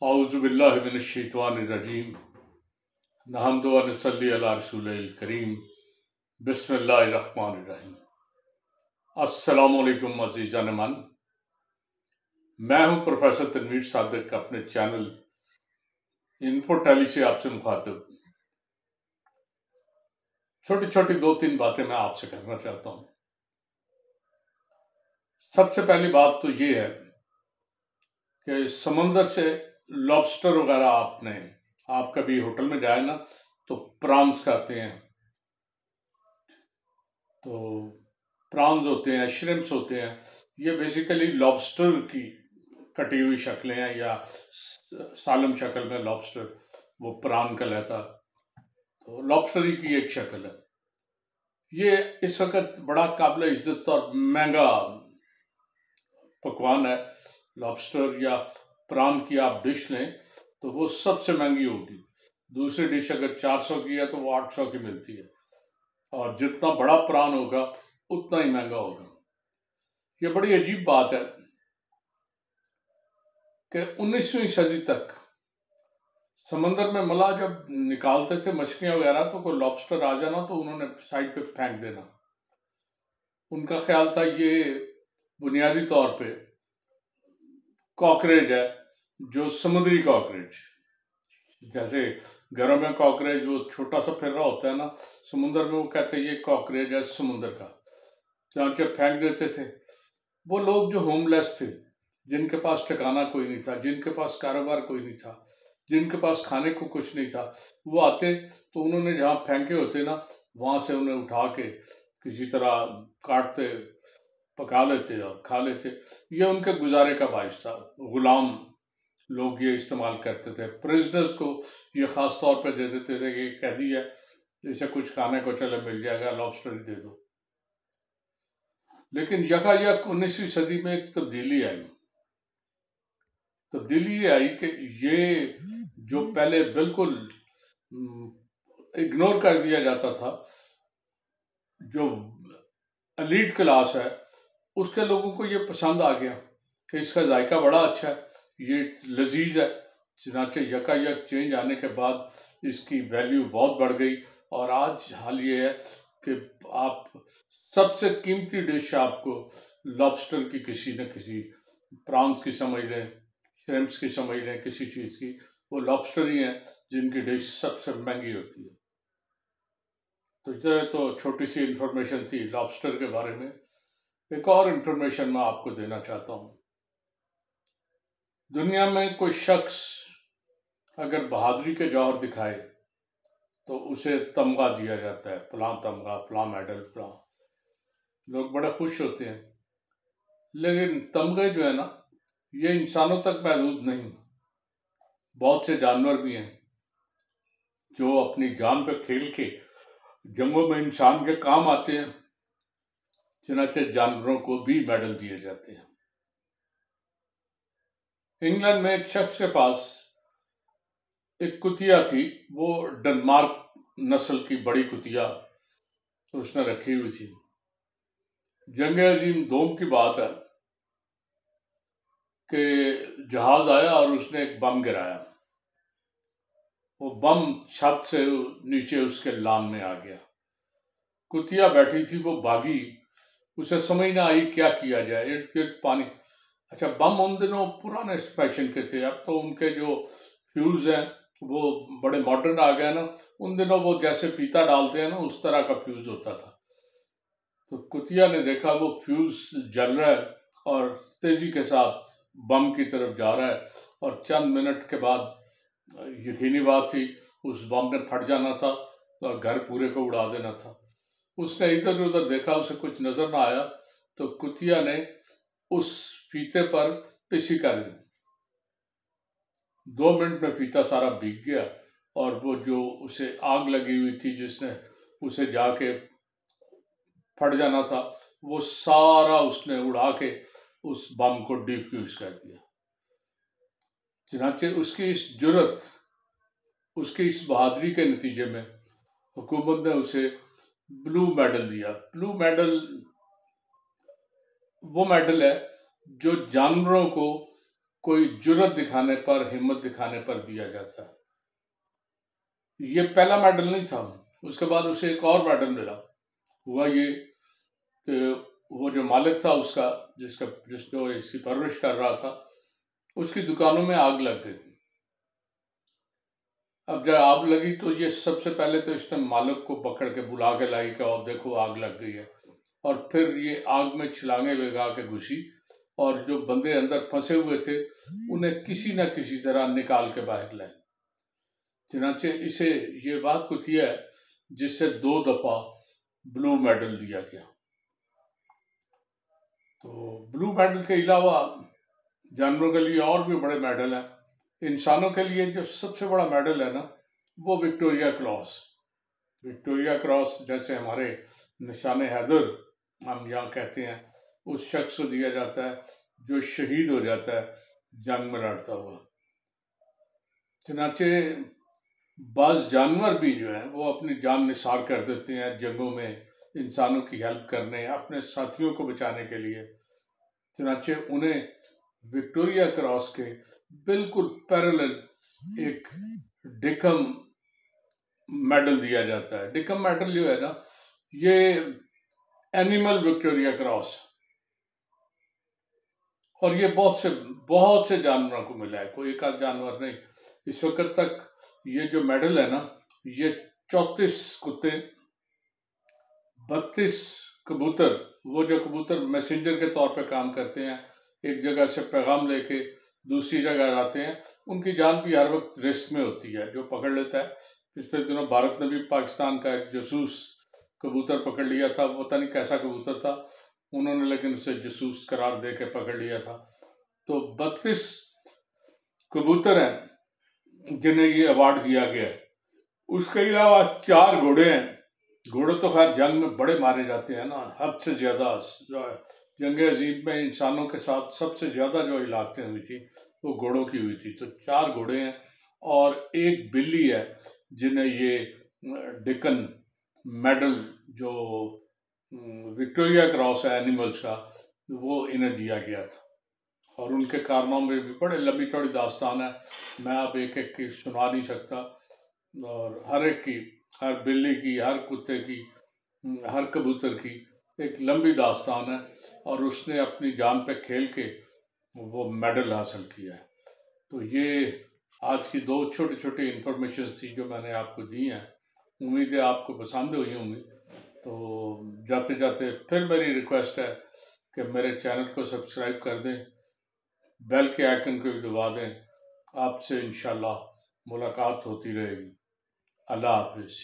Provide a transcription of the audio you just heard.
औज़ुबिल्लाहि मिनश्शैतानिर्रजीम नहमदु व नसल्ली अला रसूलिल करीम बिस्मिल्लाहिर्रहमानिर्रहीम। अस्सलामु अलैकुम अज़ीज़ान मन, मैं हूं प्रोफेसर तनवीर सादिक अपने चैनल इन्फो टैली से आपसे मुखातिब। छोटी छोटी दो तीन बातें मैं आपसे कहना चाहता हूं। सबसे पहली बात तो ये है कि समंदर से लॉबस्टर वगैरह आप कभी होटल में जाए ना तो प्रॉन्स खाते हैं, तो प्रॉन्स होते हैं, श्रिम्प्स होते हैं, ये बेसिकली लॉबस्टर की कटी हुई शक्लें हैं या सालम शक्ल में लॉबस्टर वो प्राण का लेता, तो लॉबस्टर ही की एक शक्ल है। ये इस वक्त बड़ा काबिल इज्जत और महंगा पकवान है। लॉबस्टर या प्राण की आप डिश लें तो वो सबसे महंगी होगी। दूसरी डिश अगर 400 की है तो वो 800 की मिलती है, और जितना बड़ा प्राण होगा उतना ही महंगा होगा। ये बड़ी अजीब बात है कि 19वीं सदी तक समंदर में मलाह जब निकालते थे मछलियां वगैरह, तो कोई लॉबस्टर आ जाना तो उन्होंने साइड पे फेंक देना। उनका ख्याल था ये बुनियादी तौर पे कॉकरेज है, जो समुद्री कॉकरेज, जैसे घरों में कॉकरेज वो छोटा सा फिर रहा होता है ना, समुद्र में वो कहते हैं ये कॉकरेज है समुद्र का, जहाँ जब फेंक देते थे। वो लोग जो होमलेस थे, जिनके पास ठिकाना कोई नहीं था, जिनके पास कारोबार कोई नहीं था, जिनके पास खाने को कुछ नहीं था, वो आते तो उन्होंने जहाँ फेंके होते ना वहाँ से उन्हें उठा के किसी तरह काटते, पका लेते और खा लेते। ये उनके गुजारे का बाइस था। गुलाम लोग ये इस्तेमाल करते थे। प्रिजनर्स को ये ख़ास तौर पे दे देते थे कि कैदी है, इसे कुछ खाने को चले मिल जाएगा, लॉबस्टर ही दे दो। लेकिन यकायक 19वीं सदी में एक तब्दीली आई। तब्दीली ये आई कि ये जो पहले बिल्कुल इग्नोर कर दिया जाता था, जो एलीट क्लास है, उसके लोगों को ये पसंद आ गया कि इसका जायका बड़ा अच्छा है, ये लजीज है। चुनाचे यकायक चेंज आने के बाद इसकी वैल्यू बहुत बढ़ गई, और आज हाल ये है कि आप सबसे कीमती डिश आपको लॉबस्टर की किसी न किसी, प्रॉन्स की समझ लें, श्रिम्प्स की समझ लें, किसी चीज़ की, वो लॉबस्टर ही है जिनकी डिश सबसे महंगी होती है। तो ये तो छोटी सी इंफॉर्मेशन थी लॉबस्टर के बारे में। एक और इंफॉर्मेशन मैं आपको देना चाहता हूँ। दुनिया में कोई शख्स अगर बहादुरी के जौहर दिखाए तो उसे तमगा दिया जाता है, फलां तमगा, फलां मेडल, फलां। लोग बड़े खुश होते हैं। लेकिन तमगे जो है ना, ये इंसानों तक महदूद नहीं। बहुत से जानवर भी हैं जो अपनी जान पे खेल के जंगों में इंसान के काम आते हैं, चुनाचे जानवरों को भी मेडल दिए जाते हैं। इंग्लैंड में एक शख्स के पास एक कुतिया थी, वो डेनमार्क नस्ल की बड़ी कुतिया उसने रखी हुई थी। जंग अजीम दोम की बात है कि जहाज आया और उसने एक बम गिराया। वो बम छत से नीचे उसके लान में आ गया। कुतिया बैठी थी, वो भागी, उसे समझ ना आई क्या किया जाए। इर्द गिर्द पानी। अच्छा, बम उन दिनों पुराने फैशन के थे, अब तो उनके जो फ्यूज हैं वो बड़े मॉडर्न आ गए ना। उन दिनों वो जैसे फीता डालते हैं ना, उस तरह का फ्यूज होता था। तो कुतिया ने देखा वो फ्यूज जल रहा है और तेजी के साथ बम की तरफ जा रहा है, और चंद मिनट के बाद यकीनी बात थी उस बम ने फट जाना था तो घर पूरे को उड़ा देना था। उसने इधर उधर देखा, उसे कुछ नजर ना आया, तो कुतिया ने उस फीते पर पिसी कर दी। 2 मिनट में फीता सारा भीग गया, और वो जो उसे आग लगी हुई थी जिसने उसे जाके फट जाना था, वो सारा उसने उड़ा के उस बम को डिफ्यूज कर दिया। चुनाचे उसकी इस जुर्रत, उसकी इस बहादुरी के नतीजे में हुकूमत ने उसे ब्लू मेडल दिया। ब्लू मेडल वो मेडल है जो जानवरों को कोई जुर्रत दिखाने पर, हिम्मत दिखाने पर दिया जाता है। ये पहला मेडल नहीं था, उसके बाद उसे एक और मेडल मिला। हुआ ये कि वो जो मालिक था उसका, जिसको इसकी परवरिश कर रहा था, उसकी दुकानों में आग लग गई। अब जब आग लगी तो ये सबसे पहले तो इसने मालिक को पकड़ के बुला के लाई कि और देखो आग लग गई है, और फिर ये आग में छलांगे लगा के घुसी, और जो बंदे अंदर फंसे हुए थे उन्हें किसी न किसी तरह निकाल के बाहर लाए। चुनाचे इसे ये बात कुछ है जिससे 2 दफा ब्लू मेडल दिया गया। तो ब्लू मेडल के अलावा जानवरों के लिए और भी बड़े मेडल हैं। इंसानों के लिए जो सबसे बड़ा मेडल है ना, वो विक्टोरिया क्रॉस। विक्टोरिया क्रॉस जैसे हमारे निशान हैदर हम यहाँ कहते हैं, उस शख्स को दिया जाता है जो शहीद हो जाता है जंग में लड़ता हुआ। चनाचे बाज जानवर भी जो है वो अपनी जान निसार कर देते हैं जंगों में, इंसानों की हेल्प करने, अपने साथियों को बचाने के लिए। चनाचे उन्हें विक्टोरिया क्रॉस के बिल्कुल पैरेलल एक डिकम मेडल दिया जाता है। डिकम मेडल जो है ना, ये एनिमल विक्टोरिया क्रॉस, और ये बहुत से जानवरों को मिला है, कोई एक आध जानवर नहीं। इस वक्त तक ये जो मेडल है ना, ये 34 कुत्ते, 32 कबूतर, वो जो कबूतर मैसेंजर के तौर पे काम करते हैं, एक जगह से पैगाम लेके दूसरी जगह जाते हैं, उनकी जान भी हर वक्त रिस्क में होती है। जो पकड़ लेता है, पिछले दिनों भारत ने भी पाकिस्तान का एक जासूस कबूतर पकड़ लिया था, पता नहीं कैसा कबूतर था, उन्होंने लेकिन उसे जासूस करार दे के पकड़ लिया था। तो 32 कबूतर हैं जिन्हें ये अवार्ड दिया गया है। उसके अलावा 4 घोड़े हैं। घोड़े तो खैर जंग में बड़े मारे जाते हैं ना, हद से ज्यादा। जंग अजीम में इंसानों के साथ सबसे ज्यादा जो इलाके हुई थी वो घोड़ों की हुई थी। तो 4 घोड़े हैं और एक बिल्ली है जिन्हें ये डिकन मेडल जो विक्टोरिया क्रॉस है एनिमल्स का, वो इन्हें दिया गया था। और उनके कारनामों में भी बड़े लंबी चौड़ी दास्तान है, मैं अब एक एक की सुना नहीं सकता। और हर एक की, हर बिल्ली की, हर कुत्ते की, हर कबूतर की एक लंबी दास्तान है, और उसने अपनी जान पे खेल के वो मेडल हासिल किया है। तो ये आज की 2 छोटी छोटी इंफॉर्मेशन थी जो मैंने आपको दी हैं। उम्मीद है आपको पसंद हुई होंगी। तो जाते जाते फिर मेरी रिक्वेस्ट है कि मेरे चैनल को सब्सक्राइब कर दें, बेल के आइकन को भी दबा दें। आपसे इंशाल्लाह मुलाकात होती रहेगी। अल्लाह हाफिज़।